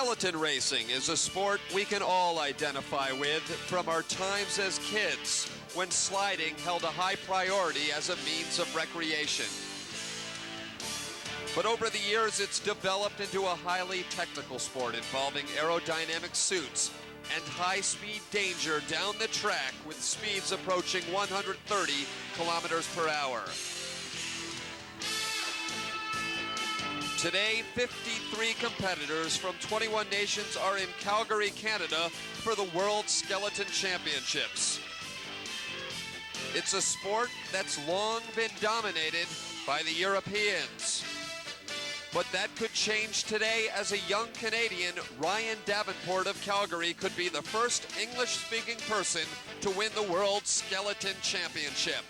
Skeleton racing is a sport we can all identify with from our times as kids, when sliding held a high priority as a means of recreation. But over the years, it's developed into a highly technical sport involving aerodynamic suits and high-speed danger down the track with speeds approaching 130 kilometers per hour. Today, 53 competitors from 21 nations are in Calgary, Canada for the World Skeleton Championships. It's a sport that's long been dominated by the Europeans. But that could change today as a young Canadian, Ryan Davenport of Calgary, could be the first English-speaking person to win the World Skeleton Championship.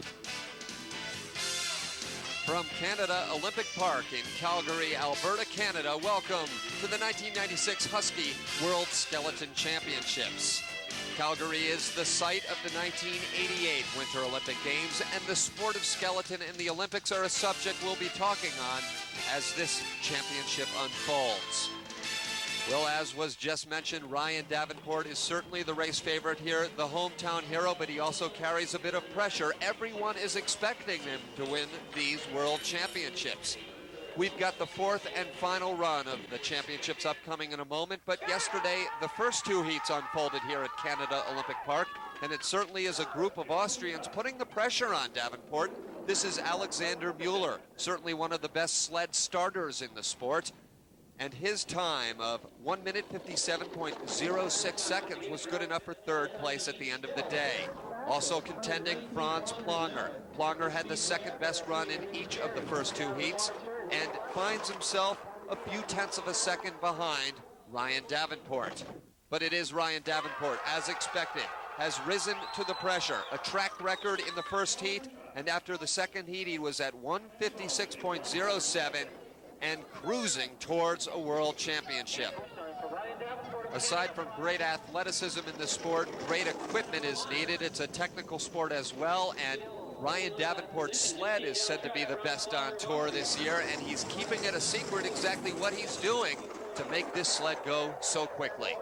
From Canada Olympic Park in Calgary, Alberta, Canada, welcome to the 1996 Husky World Skeleton Championships. Calgary is the site of the 1988 Winter Olympic Games, and the sport of skeleton in the Olympics are a subject we'll be talking on as this championship unfolds. Well, as was just mentioned, Ryan Davenport is certainly the race favorite here, the hometown hero, but he also carries a bit of pressure. Everyone is expecting him to win these World Championships. We've got the fourth and final run of the championships upcoming in a moment, but yesterday the first two heats unfolded here at Canada Olympic Park, and it certainly is a group of Austrians putting the pressure on Davenport. This is Alexander Müller, certainly one of the best sled starters in the sport, and his time of 1 minute 57.06 seconds was good enough for third place at the end of the day. Also contending, Franz Plangger. Plangger had the second best run in each of the first two heats and finds himself a few tenths of a second behind Ryan Davenport. But it is Ryan Davenport, as expected, has risen to the pressure. A track record in the first heat, and after the second heat, he was at 156.07 and cruising towards a world championship. Aside from great athleticism in the sport, great equipment is needed. It's a technical sport as well, and Ryan Davenport's sled is said to be the best on tour this year, and he's keeping it a secret exactly what he's doing to make this sled go so quickly.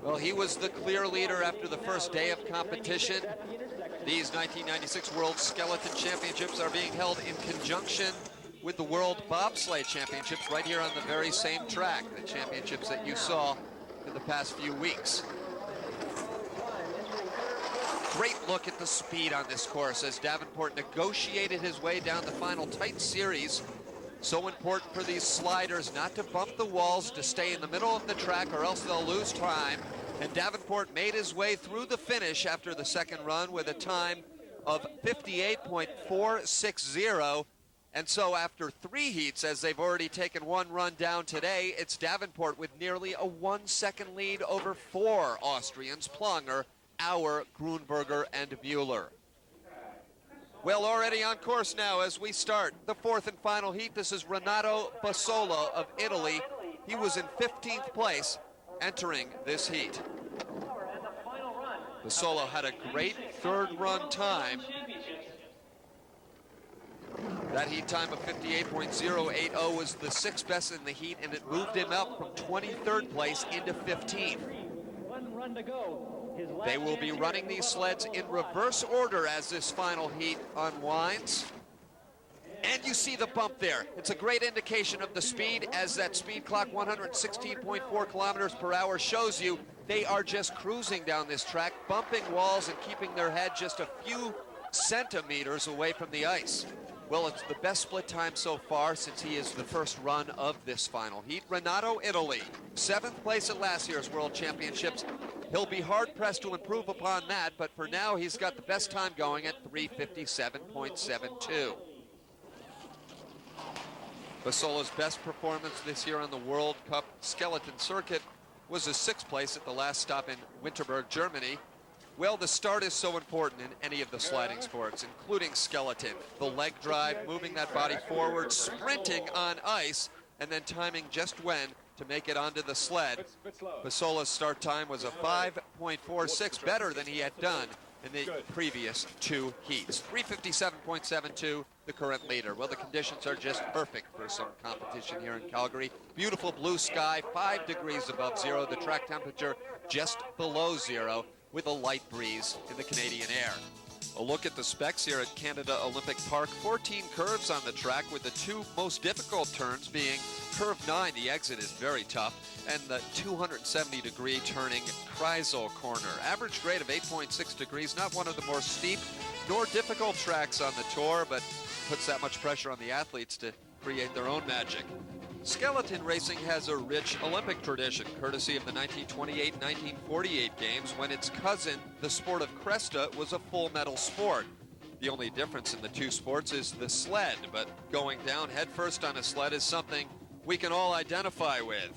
Well, he was the clear leader after the first day of competition. These 1996 World Skeleton Championships are being held in conjunction with the World Bobsleigh Championships right here on the very same track, the championships that you saw in the past few weeks. Great look at the speed on this course as Davenport negotiated his way down the final tight series. So important for these sliders not to bump the walls, to stay in the middle of the track or else they'll lose time. And Davenport made his way through the finish after the second run with a time of 58.460. And so after three heats, as they've already taken one run down today, it's Davenport with nearly a 1 second lead over four Austrians, Plangger, Auer, Grunberger, and Müller. Well, already on course now as we start the fourth and final heat. This is Renato Basolo of Italy. He was in 15th place entering this heat. Basolo had a great third run time. That heat time of 58.080 was the sixth best in the heat, and it moved him up from 23rd place into 15th. 1 run to go. They will be running these sleds in reverse order as this final heat unwinds. And you see the bump there. It's a great indication of the speed, as that speed clock 116.4 kilometers per hour shows you. They are just cruising down this track, bumping walls and keeping their head just a few centimeters away from the ice. Well, it's the best split time so far since he is the first run of this final heat. Renato, Italy, 7th place at last year's World Championships. He'll be hard-pressed to improve upon that, but for now he's got the best time going at 3:57.72. Basolo's best performance this year on the World Cup skeleton circuit was his 6th place at the last stop in Winterberg, Germany. Well, the start is so important in any of the sliding sports, including skeleton. The leg drive, moving that body forward, sprinting on ice, and then timing just when to make it onto the sled. Basolo's start time was a 5.46, better than he had done in the previous two heats. 3:57.72 the current leader. Well, the conditions are just perfect for some competition here in Calgary. Beautiful blue sky, 5 degrees above zero. The track temperature just below zero with a light breeze in the Canadian air. A look at the specs here at Canada Olympic Park. 14 curves on the track, with the two most difficult turns being curve 9, the exit is very tough, and the 270-degree turning Kreisel corner. Average grade of 8.6 degrees, not one of the more steep nor difficult tracks on the tour, but puts that much pressure on the athletes to create their own magic. Skeleton racing has a rich Olympic tradition, courtesy of the 1928 and 1948 games, when its cousin, the sport of Cresta, was a full medal sport. The only difference in the two sports is the sled, but going down headfirst on a sled is something we can all identify with.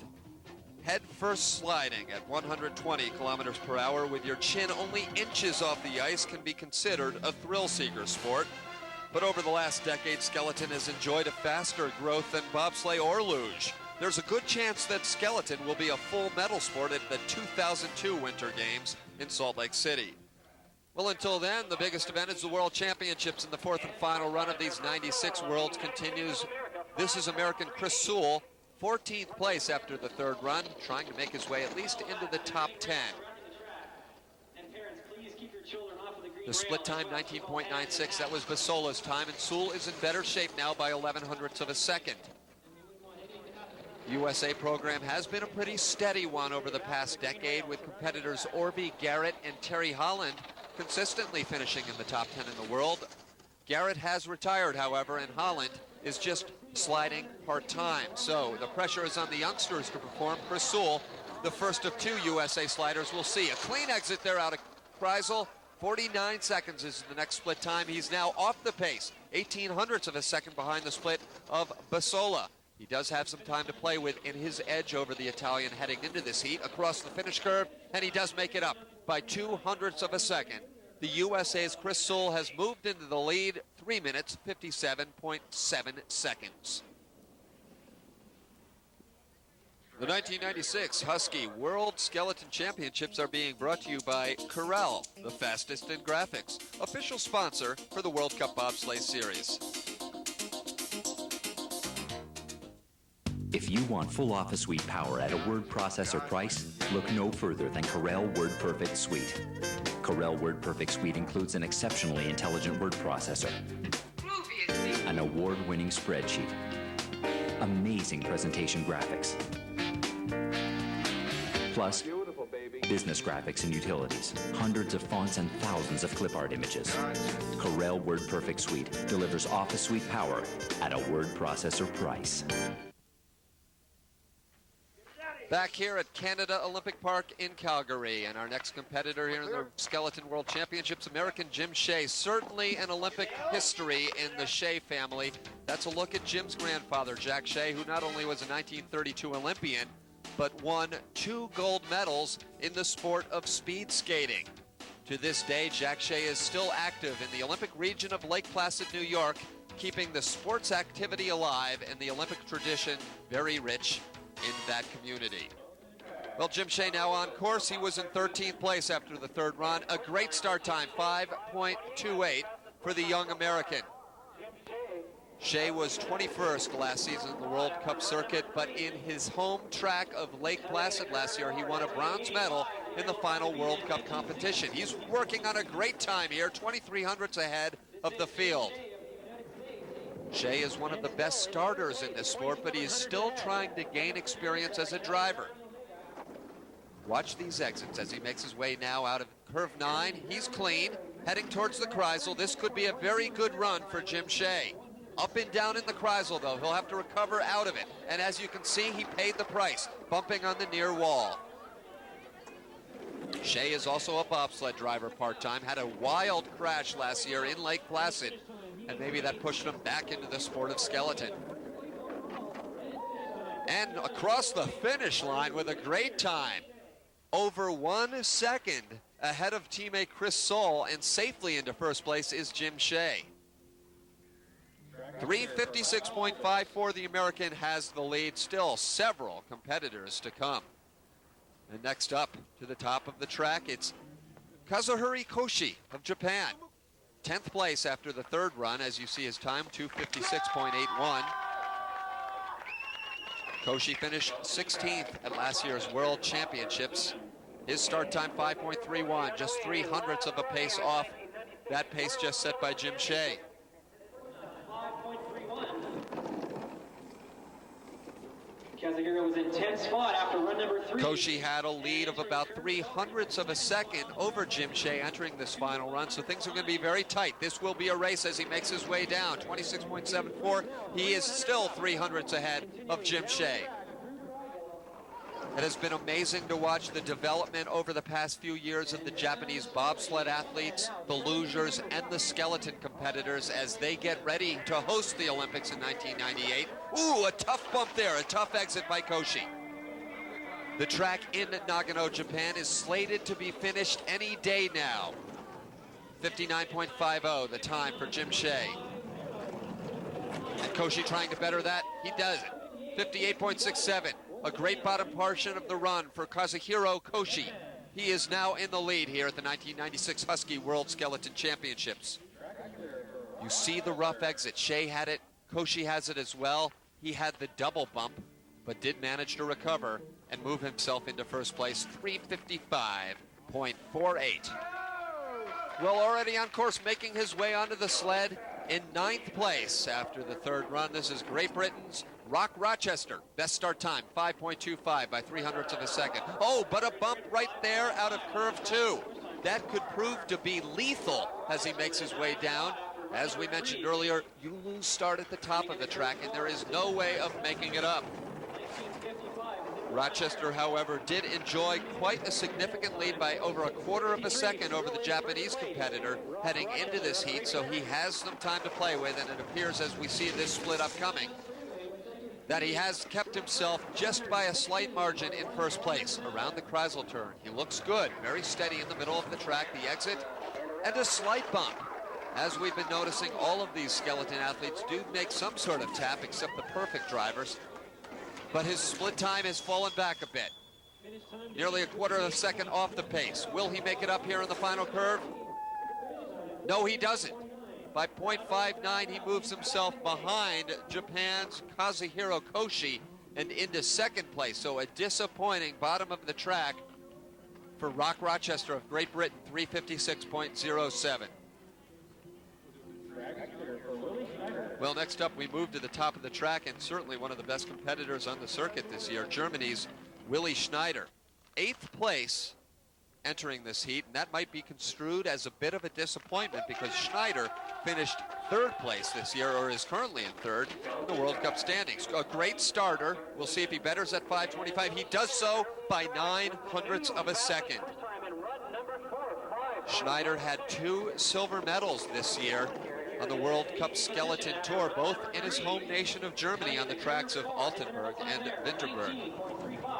Head-first sliding at 120 kilometers per hour with your chin only inches off the ice can be considered a thrill-seeker sport. But over the last decade, skeleton has enjoyed a faster growth than bobsleigh or luge. There's a good chance that skeleton will be a full medal sport at the 2002 Winter Games in Salt Lake City. Well, until then, the biggest event is the World Championships, and the fourth and final run of these 96 Worlds continues. This is American Chris Sewell, 14th place after the third run, trying to make his way at least into the top 10. The split time, 19.96. That was Basola's time, and Sewell is in better shape now by 11/100ths of a second. The USA program has been a pretty steady one over the past decade, with competitors Orvie, Garrett, and Terry Holland consistently finishing in the top 10 in the world. Garrett has retired, however, and Holland is just sliding part-time. So the pressure is on the youngsters to perform. Chris Sewell, the first of two USA sliders, will see a clean exit there out of Kreisel. 49 seconds is the next split time. He's now off the pace, 18/100ths of a second behind the split of Basola. He does have some time to play with in his edge over the Italian heading into this heat across the finish curve, and he does make it up by 2/100ths of a second. The USA's Chris Sewell has moved into the lead, 3 minutes, 57.7 seconds. The 1996 Husky World Skeleton Championships are being brought to you by Corel, the fastest in graphics, official sponsor for the World Cup Bobsleigh Series. If you want full Office Suite power at a word processor price, look no further than Corel WordPerfect Suite. Corel WordPerfect Suite includes an exceptionally intelligent word processor, an award-winning spreadsheet, amazing presentation graphics, plus business graphics and utilities, hundreds of fonts and thousands of clip art images. Corel WordPerfect Suite delivers Office Suite power at a word processor price. Back here at Canada Olympic Park in Calgary, and our next competitor here in the Skeleton World Championships, American Jim Shea. Certainly an Olympic history in the Shea family. That's a look at Jim's grandfather, Jack Shea, who not only was a 1932 Olympian, but won 2 gold medals in the sport of speed skating. To this day, Jack Shea is still active in the Olympic region of Lake Placid, New York, keeping the sports activity alive and the Olympic tradition very rich in that community. Well, Jim Shea now on course. He was in 13th place after the third run. A great start time, 5.28 for the young American. Shea was 21st last season in the World Cup circuit, but in his home track of Lake Placid last year, he won a bronze medal in the final World Cup competition. He's working on a great time here, 23/100ths ahead of the field. Shea is one of the best starters in this sport, but he is still trying to gain experience as a driver. Watch these exits as he makes his way now out of curve 9. He's clean, heading towards the Kreisel. This could be a very good run for Jim Shea. Up and down in the Kreisel, though. He'll have to recover out of it. And as you can see, he paid the price, bumping on the near wall. Shea is also a bobsled driver part-time, had a wild crash last year in Lake Placid, and maybe that pushed him back into the sport of skeleton. And across the finish line with a great time, over 1 second ahead of teammate Chris Sewell, and safely into first place is Jim Shea. 3:56.54, the American has the lead. Still several competitors to come. And next up to the top of the track, it's Kazuhiro Koshi of Japan. 10th place after the third run, as you see his time, 2:56.81. Koshi finished 16th at last year's World Championships. His start time, 5.31, just 0.03 of a pace off that pace just set by Jim Shea. Kazuhiro was in 10th spot after run number 3. Koshi had a lead of about 0.03 of a second over Jim Shea entering this final run, so things are going to be very tight. This will be a race as he makes his way down. 26.74. He is still 0.03 ahead of Jim Shea. It has been amazing to watch the development over the past few years of the Japanese bobsled athletes, the lugers, and the skeleton competitors as they get ready to host the Olympics in 1998. Ooh, a tough bump there, a tough exit by Koshi. The track in Nagano, Japan is slated to be finished any day now. 59.50, the time for Jim Shea. And Koshi trying to better that, he does it. 58.67. A great bottom portion of the run for Kazuhiro Koshi. He is now in the lead here at the 1996 Husky World Skeleton Championships. You see the rough exit. Shea had it, Koshi has it as well. He had the double bump, but did manage to recover and move himself into first place, 3:55.48. Well, already on course, making his way onto the sled in 9th place after the third run. This is Great Britain's Rock Rochester. Best start time, 5.25 by 0.03 of a second. Oh, but a bump right there out of curve 2. That could prove to be lethal as he makes his way down. As we mentioned earlier, you lose start at the top of the track, and there is no way of making it up. Rochester, however, did enjoy quite a significant lead by over 1/4 of a second over the Japanese competitor heading into this heat, so he has some time to play with, and it appears as we see this split upcoming that he has kept himself just by a slight margin in first place. Around the Kreisel turn, he looks good, very steady in the middle of the track, the exit, and a slight bump. As we've been noticing, all of these skeleton athletes do make some sort of tap, except the perfect drivers. But his split time has fallen back a bit. Nearly 1/4 of a second off the pace. Will he make it up here in the final curve? No, he doesn't. By 0.59, he moves himself behind Japan's Kazuhiro Koshi and into second place. So a disappointing bottom of the track for Rock Rochester of Great Britain, 3:56.07. Well, next up, we move to the top of the track, and certainly one of the best competitors on the circuit this year, Germany's Willi Schneider. 8th place entering this heat, and that might be construed as a bit of a disappointment because Schneider finished 3rd place this year, or is currently in 3rd in the World Cup standings. A great starter. We'll see if he betters at 5:25. He does so by 0.09 of a second. Schneider had 2 silver medals this year on the World Cup Skeleton Tour, both in his home nation of Germany on the tracks of Altenburg and Winterberg.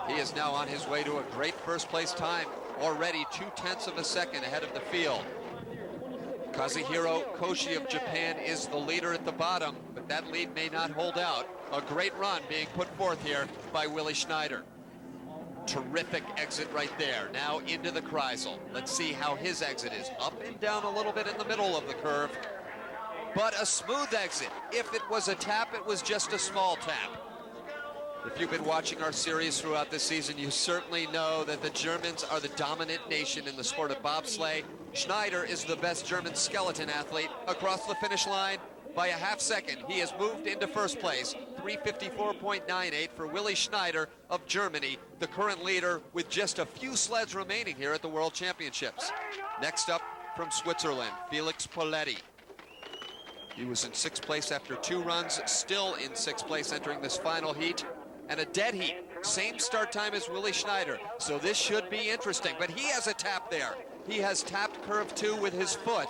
He is now on his way to a great first place time, already 0.2 of a second ahead of the field. Kazuhiro Koshi of Japan is the leader at the bottom, but that lead may not hold out. A great run being put forth here by Willi Schneider. Terrific exit right there. Now into the Kreisel. Let's see how his exit is. Up and down a little bit in the middle of the curve, but a smooth exit. If it was a tap, it was just a small tap. If you've been watching our series throughout this season, you certainly know that the Germans are the dominant nation in the sport of bobsleigh. Schneider is the best German skeleton athlete across the finish line by a half second. He has moved into first place, 3:54.98 for Willi Schneider of Germany, the current leader with just a few sleds remaining here at the World Championships. Next up from Switzerland, Felix Poletti. He was in 6th place after 2 runs, still in 6th place entering this final heat, and a dead heat. Same start time as Willi Schneider, so this should be interesting, but he has a tap there. He has tapped curve 2 with his foot.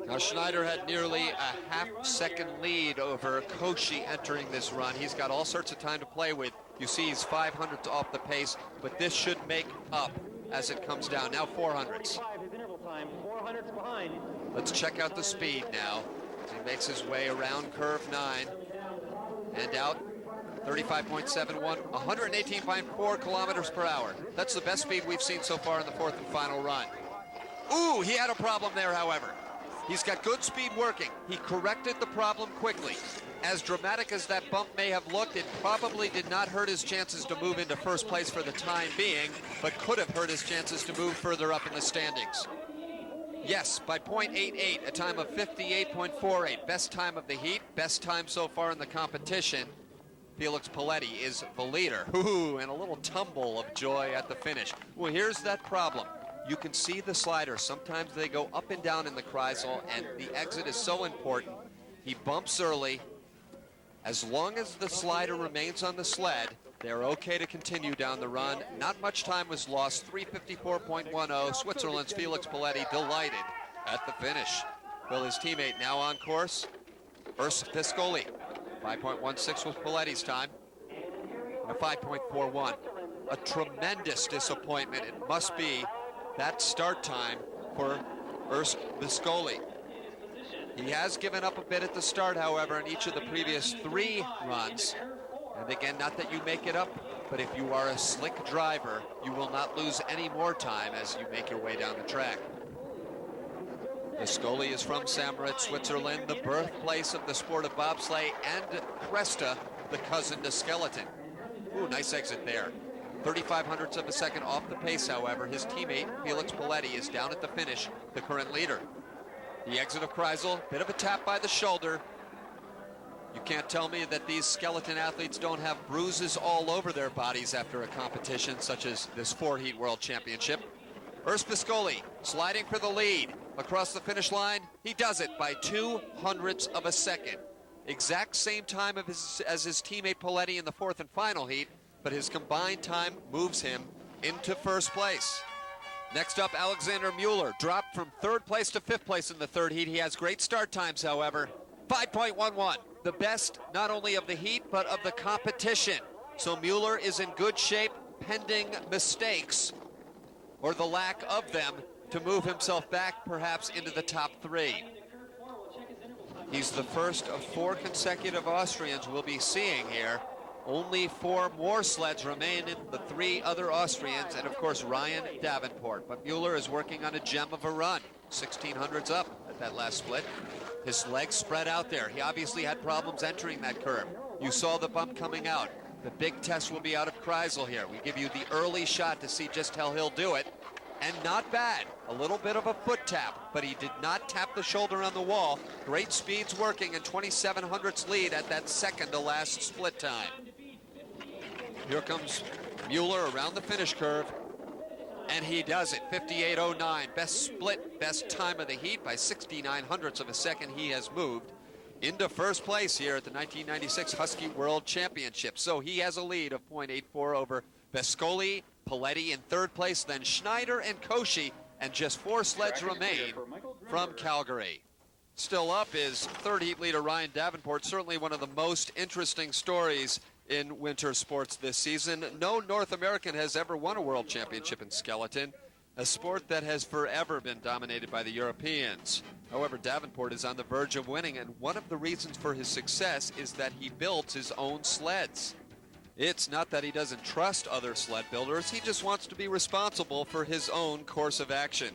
Now Schneider had nearly a half-second lead over Koshi entering this run. He's got all sorts of time to play with. You see he's 500 off the pace, but this should make up as it comes down. Now 400s. Let's check out the speed now as he makes his way around curve 9 and out. 35.71, 118.4 kilometers per hour. That's the best speed we've seen so far in the 4th and final run. Ooh, he had a problem there, however. He's got good speed working. He corrected the problem quickly. As dramatic as that bump may have looked, it probably did not hurt his chances to move into first place for the time being, but could have hurt his chances to move further up in the standings. Yes, by .88, a time of 58.48. Best time of the heat, best time so far in the competition. Felix Paletti is the leader. Ooh, and a little tumble of joy at the finish. Well, here's that problem. You can see the sliders. Sometimes they go up and down in the Kreisel, and the exit is so important. He bumps early. As long as the slider remains on the sled, they're okay to continue down the run. Not much time was lost. 3:54.10. Switzerland's Felix Paletti delighted at the finish. Will his teammate now on course? Urs Piscoli. 5.16 was Paletti's time. And a 5.41. A tremendous disappointment. It must be that start time for Urs Piscoli. He has given up a bit at the start, however, in each of the previous 3 runs. And again, not that you make it up, but if you are a slick driver, you will not lose any more time as you make your way down the track. Piscoli is from St. Moritz, Switzerland, the birthplace of the sport of bobsleigh, and Cresta, the cousin to skeleton. Ooh, nice exit there. 35 of a second off the pace, however. His teammate, Felix Paletti, is down at the finish, the current leader. The exit of Kreisel, bit of a tap by the shoulder. You can't tell me that these skeleton athletes don't have bruises all over their bodies after a competition such as this 4-heat World Championship. Urs Piscoli sliding for the lead. Across the finish line, he does it by 0.02 of a second. Exact same time as his teammate Paletti in the 4th and final heat, but his combined time moves him into first place. Next up, Alexander Mueller dropped from 3rd place to 5th place in the 3rd heat. He has great start times, however. 5.11, the best not only of the heat, but of the competition. So Mueller is in good shape, pending mistakes, or the lack of them, to move himself back perhaps into the top 3. He's the first of 4 consecutive Austrians we'll be seeing here. Only 4 more sleds remain in the 3 other Austrians, and of course Ryan Davenport. But Mueller is working on a gem of a run. 1600s up at that last split. His legs spread out there. He obviously had problems entering that curve. You saw the bump coming out. The big test will be out of Kreisel here. We give you the early shot to see just how he'll do it. And not bad. A little bit of a foot tap, but he did not tap the shoulder on the wall. Great speeds working, and 2700ths lead at that second to last split time. Here comes Mueller around the finish curve, and he does it. 58.09, best split, best time of the heat by 6900ths of a second. He has moved into first place here at the 1996 Husky World Championship. So he has a lead of 0.84 over Piscoli, Paletti in 3rd place, then Schneider and Koshy, and just 4 sleds remain from Calgary. Still up is 3rd heat leader Ryan Davenport, certainly one of the most interesting stories in winter sports this season. No North American has ever won a world championship in skeleton, a sport that has forever been dominated by the Europeans. However, Davenport is on the verge of winning, and one of the reasons for his success is that he builds his own sleds. It's not that he doesn't trust other sled builders, he just wants to be responsible for his own course of action.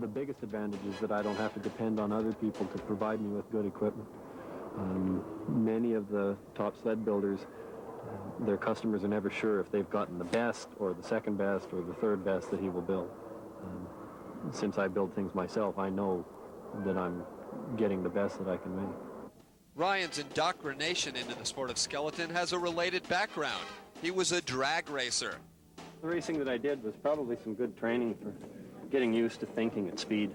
The biggest advantage is that I don't have to depend on other people to provide me with good equipment. Many of the top sled builders, their customers are never sure if they've gotten the best or the second best or the third best that he will build. Since I build things myself, I know that I'm getting the best that I can make. Ryan's indoctrination into the sport of skeleton has a related background. He was a drag racer. The racing that I did was probably some good training for getting used to thinking at speed.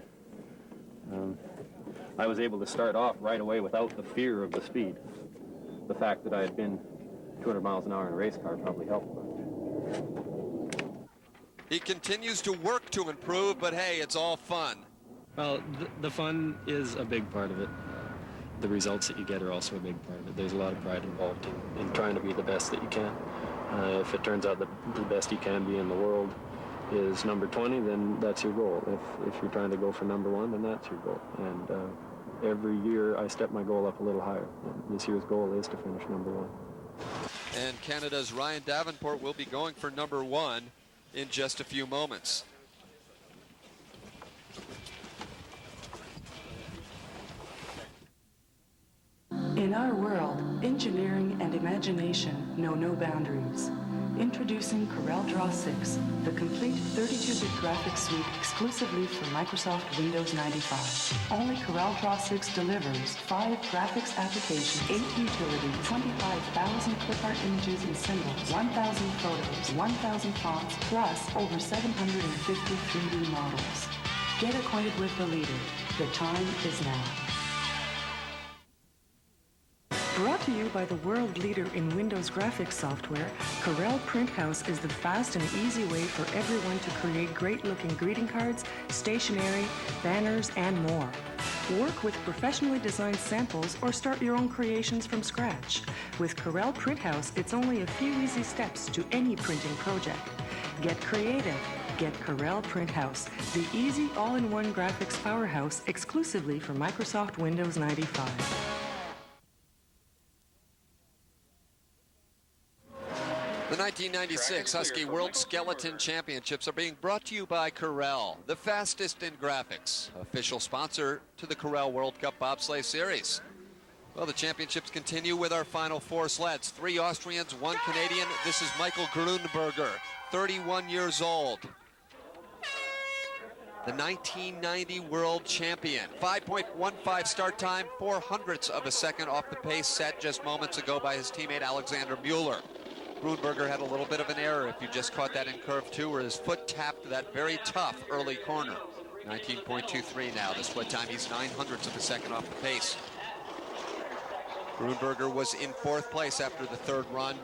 I was able to start off right away without the fear of the speed. The fact that I had been 200 miles an hour in a race car probably helped. He continues to work to improve, but hey, it's all fun. Well, the fun is a big part of it. The results that you get are also a big part of it. There's a lot of pride involved in trying to be the best that you can. If it turns out that the best you can be in the world is number 20, then that's your goal. If you're trying to go for number 1, then that's your goal. And every year I step my goal up a little higher. And this year's goal is to finish number 1. And Canada's Ryan Davenport will be going for number 1 in just a few moments. In our world, engineering and imagination know no boundaries. Introducing Corel Draw 6, the complete 32-bit graphics suite exclusively for Microsoft Windows 95. Only Corel Draw 6 delivers 5 graphics applications, 8 utilities, 25,000 clip art images and symbols, 1,000 photos, 1,000 fonts, plus over 750 3D models. Get acquainted with the leader. The time is now. Brought to you by the world leader in Windows graphics software, Corel Print House is the fast and easy way for everyone to create great-looking greeting cards, stationery, banners, and more. Work with professionally designed samples or start your own creations from scratch. With Corel Print House, it's only a few easy steps to any printing project. Get creative. Get Corel Print House, the easy all-in-one graphics powerhouse exclusively for Microsoft Windows 95. The 1996 Husky World Skeleton Championships are being brought to you by Corel, the fastest in graphics, official sponsor to the Corel World Cup Bobsleigh Series. Well, the championships continue with our final 4 sleds. 3 Austrians, 1 Canadian. This is Michael Grunberger, 31 years old. The 1990 world champion. 5.15 start time, 0.04 of a second off the pace set just moments ago by his teammate Alexander Mueller. Grunberger had a little bit of an error if you just caught that in curve 2 where his foot tapped that very tough early corner. 19.23 now, the split time. He's 0.09 of a second off the pace. Grunberger was in 4th place after the 3rd run.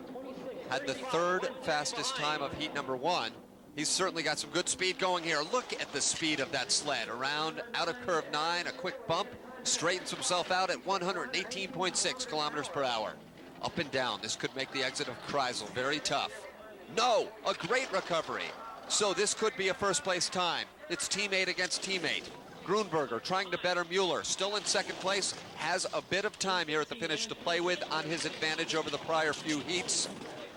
Had the 3rd fastest time of heat number 1. He's certainly got some good speed going here. Look at the speed of that sled. Around out of curve 9, a quick bump, straightens himself out at 118.6 kilometers per hour. Up and down, this could make the exit of Kreisel very tough. No, a great recovery. So this could be a first place time. It's teammate against teammate. Grunberger trying to better Mueller, still in 2nd place, has a bit of time here at the finish to play with on his advantage over the prior few heats.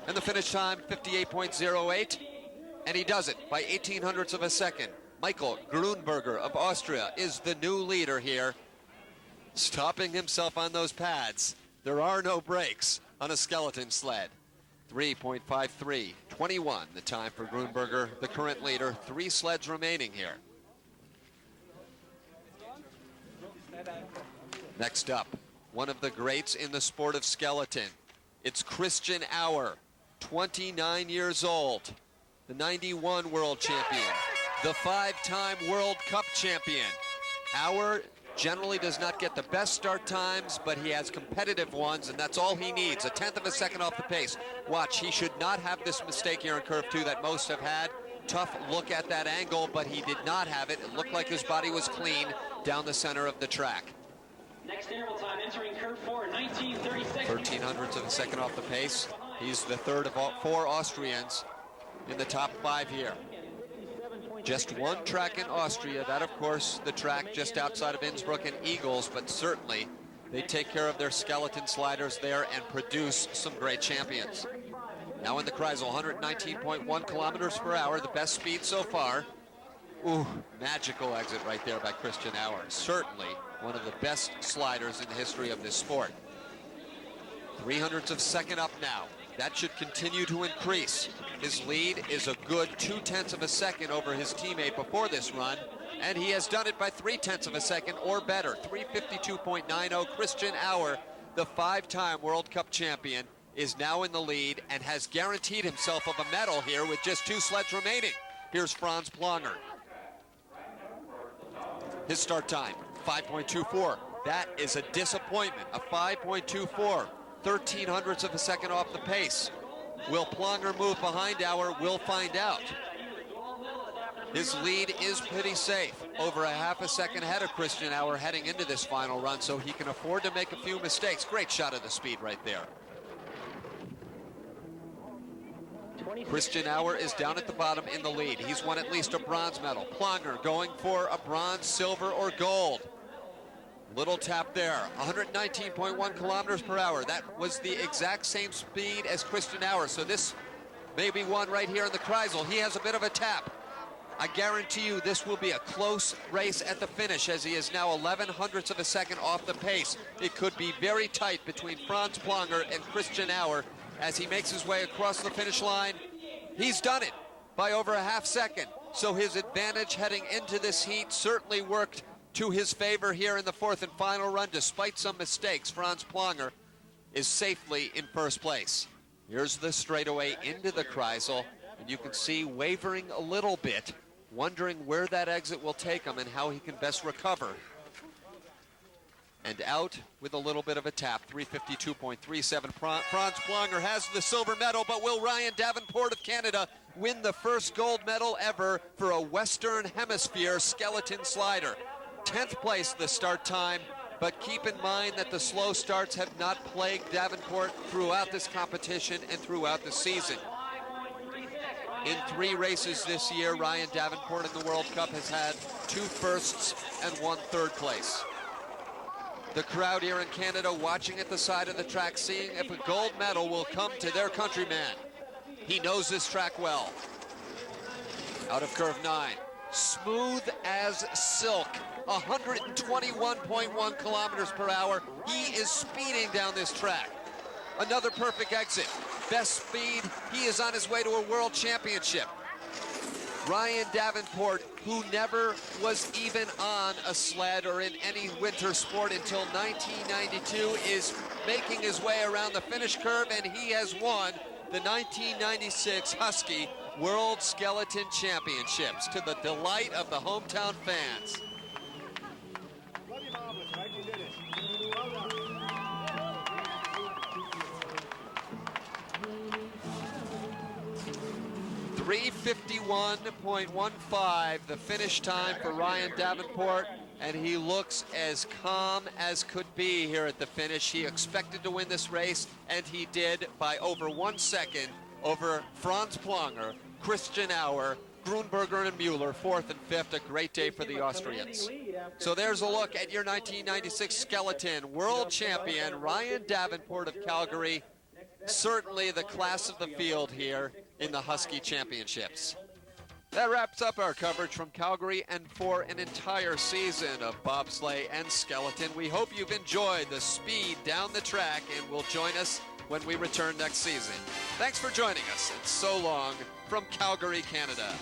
And the finish time, 58.08, and he does it by 0.18 of a second. Michael Grunberger of Austria is the new leader here, stopping himself on those pads. There are no brakes on a skeleton sled. 3.53, 21 the time for Grunberger, the current leader. 3 sleds remaining here. Next up, one of the greats in the sport of skeleton. It's Christian Auer, 29 years old, the 91 world champion, the 5-time World Cup champion. Auer generally does not get the best start times, but he has competitive ones, and that's all he needs. 0.1 of a second off the pace. Watch, he should not have this mistake here in curve 2 that most have had. Tough look at that angle, but he did not have it. It looked like his body was clean down the center of the track. Next interval time entering curve 4, 19:36. 0.13 of a second off the pace. He's the 3rd of 4 Austrians in the top 5 here. Just 1 track in Austria, that of course the track just outside of Innsbruck and Eagles, but certainly they take care of their skeleton sliders there and produce some great champions. Now in the Kreisel, 119.1 kilometers per hour, the best speed so far. Ooh, magical exit right there by Christian Auer. Certainly one of the best sliders in the history of this sport. 0.03 of a second up now. That should continue to increase. His lead is a good 0.2 of a second over his teammate before this run, and he has done it by 0.3 of a second or better. 3:52.90. Christian Auer, the 5-time World Cup champion, is now in the lead and has guaranteed himself of a medal here with just 2 sleds remaining. Here's Franz Plangger. His start time, 5.24. That is a disappointment, a 5.24. 0.13 of a second off the pace. Will Plangger move behind Auer? We'll find out. His lead is pretty safe, over 0.5 second ahead of Christian Auer heading into this final run, so he can afford to make a few mistakes. Great shot of the speed right there. Christian Auer is down at the bottom in the lead. He's won at least a bronze medal. Plangger going for a bronze, silver, or gold. Little tap there, 119.1 kilometers per hour. That was the exact same speed as Christian Auer, so this may be one right here in the Kreisel. He has a bit of a tap. I guarantee you this will be a close race at the finish, as he is now 11 hundredths of a second off the pace. It could be very tight between Franz Plangger and Christian Auer as he makes his way across the finish line. He's done it by over a half second, so his advantage heading into this heat certainly worked to his favor here in the fourth and final run. Despite some mistakes, Franz Plangger is safely in first place. Here's the straightaway into the Kreisel, and you can see wavering a little bit, wondering where that exit will take him and how he can best recover. And out with a little bit of a tap, 352.37. Franz Plangger has the silver medal, but will Ryan Davenport of Canada win the first gold medal ever for a Western Hemisphere skeleton slider? 10th place the start time, but keep in mind that the slow starts have not plagued Davenport throughout this competition and throughout the season. In 3 races this year, Ryan Davenport in the World Cup has had 2 firsts and 1 third place. The crowd here in Canada watching at the side of the track, seeing if a gold medal will come to their countryman. He knows this track well. Out of curve 9, smooth as silk, 121.1 kilometers per hour. He is speeding down this track. Another perfect exit. Best speed. He is on his way to a world championship. Ryan Davenport, who never was even on a sled or in any winter sport until 1992, is making his way around the finish curve, and he has won the 1996 Husky World Skeleton Championships to the delight of the hometown fans. .351.15, the finish time for Ryan Davenport, and he looks as calm as could be here at the finish. He expected to win this race, and he did by over 1 second over Franz Plangger, Christian Auer, Grunberger and Mueller, 4th and 5th. A great day for the Austrians. So there's a look at your 1996 skeleton world champion, Ryan Davenport of Calgary. Certainly the class of the field here in the Husky Championships. That wraps up our coverage from Calgary, and for an entire season of bobsleigh and skeleton. We hope you've enjoyed the speed down the track and will join us when we return next season. Thanks for joining us, and so long from Calgary, Canada.